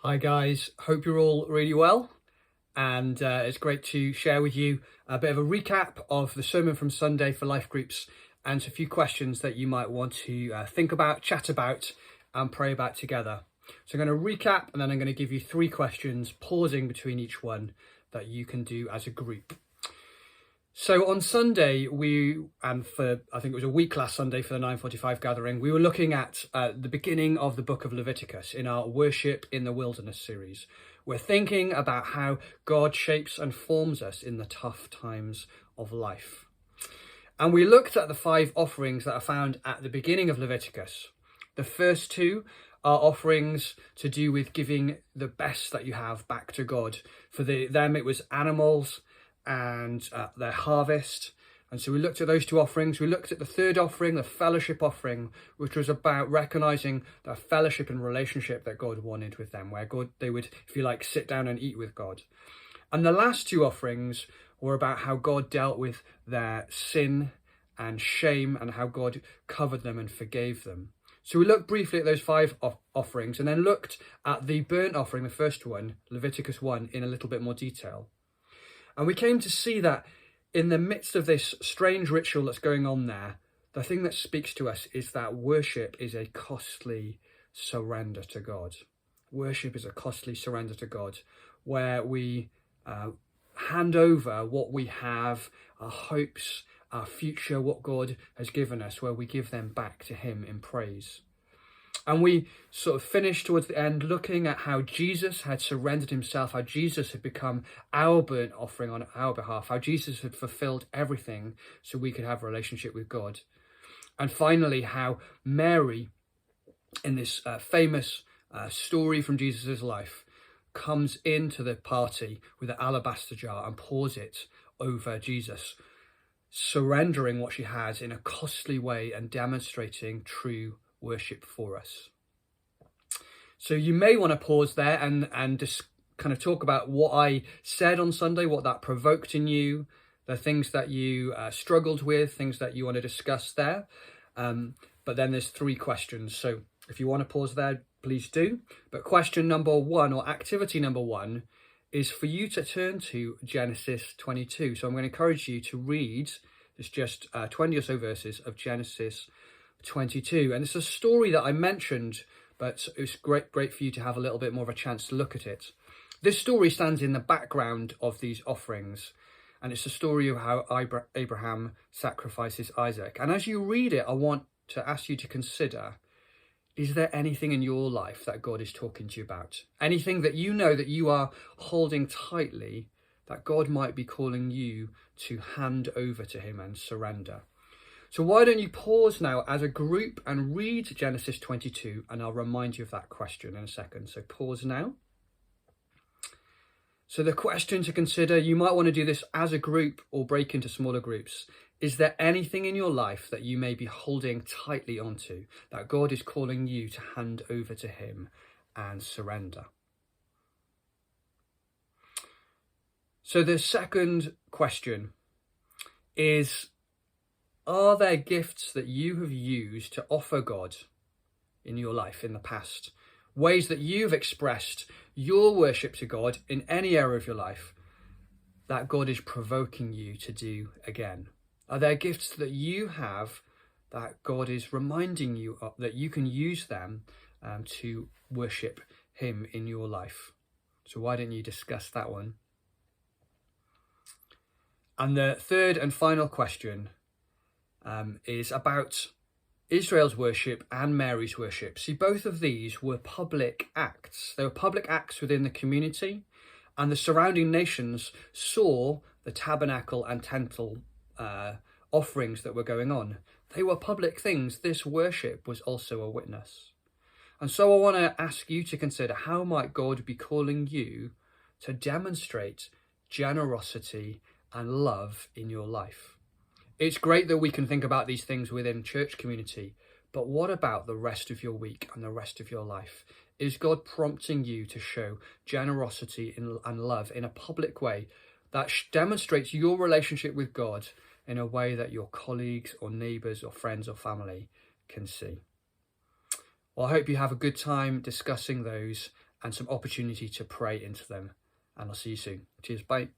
Hi guys, hope you're all really well, and it's great to share with you a bit of a recap of the sermon from Sunday for life groups and a few questions that you might want to think about, chat about and pray about together. So I'm going to recap and then I'm going to give you 3 questions, pausing between each one, that you can do as a group. So on Sunday, I think it was a week last Sunday for the 9:45 gathering, we were looking at the beginning of the book of Leviticus in our Worship in the Wilderness series. We're thinking about how God shapes and forms us in the tough times of life. And we looked at the 5 offerings that are found at the beginning of Leviticus. The first 2 are offerings to do with giving the best that you have back to God. For them, it was animals and their harvest. And so we looked at those 2 offerings. We looked at the 3rd offering, the fellowship offering, which was about recognizing the fellowship and relationship that God wanted with them, where they would, if you like, sit down and eat with God. And the last 2 offerings were about how God dealt with their sin and shame and how God covered them and forgave them. So we looked briefly at those 5 offerings and then looked at the burnt offering, the first one, Leviticus 1, in a little bit more detail. And we came to see that in the midst of this strange ritual that's going on there, the thing that speaks to us is that worship is a costly surrender to God. Worship is a costly surrender to God, where we hand over what we have, our hopes, our future, what God has given us, where we give them back to him in praise. And we sort of finished towards the end looking at how Jesus had surrendered himself, how Jesus had become our burnt offering on our behalf, how Jesus had fulfilled everything so we could have a relationship with God. And finally, how Mary, in this famous story from Jesus' life, comes into the party with an alabaster jar and pours it over Jesus, surrendering what she has in a costly way and demonstrating true worship for us. So you may want to pause there and just kind of talk about what I said on Sunday, what that provoked in you, the things that you struggled with, things that you want to discuss there. But then there's 3 questions. So if you want to pause there, please do. But question number 1, or activity number 1, is for you to turn to Genesis 22. So I'm going to encourage you to read, it's just 20 or so verses of Genesis 22. And it's a story that I mentioned, but it's great for you to have a little bit more of a chance to look at it. This story stands in the background of these offerings, and it's the story of how Abraham sacrifices Isaac. And as you read it, I want to ask you to consider, is there anything in your life that God is talking to you about? Anything that you know that you are holding tightly that God might be calling you to hand over to him and surrender? So why don't you pause now as a group and read Genesis 22, and I'll remind you of that question in a second. So pause now. So the question to consider, you might want to do this as a group or break into smaller groups. Is there anything in your life that you may be holding tightly onto that God is calling you to hand over to him and surrender? So the second question is, are there gifts that you have used to offer God in your life in the past? Ways that you've expressed your worship to God in any area of your life that God is provoking you to do again? Are there gifts that you have that God is reminding you of, that you can use them to worship him in your life? So why don't you discuss that one? And the third and final question is about Israel's worship and Mary's worship. See, both of these were public acts. They were public acts within the community, and the surrounding nations saw the tabernacle and temple offerings that were going on. They were public things. This worship was also a witness. And so I want to ask you to consider, how might God be calling you to demonstrate generosity and love in your life? It's great that we can think about these things within church community, but what about the rest of your week and the rest of your life? Is God prompting you to show generosity and love in a public way that demonstrates your relationship with God in a way that your colleagues or neighbours or friends or family can see? Well, I hope you have a good time discussing those and some opportunity to pray into them. And I'll see you soon. Cheers, bye.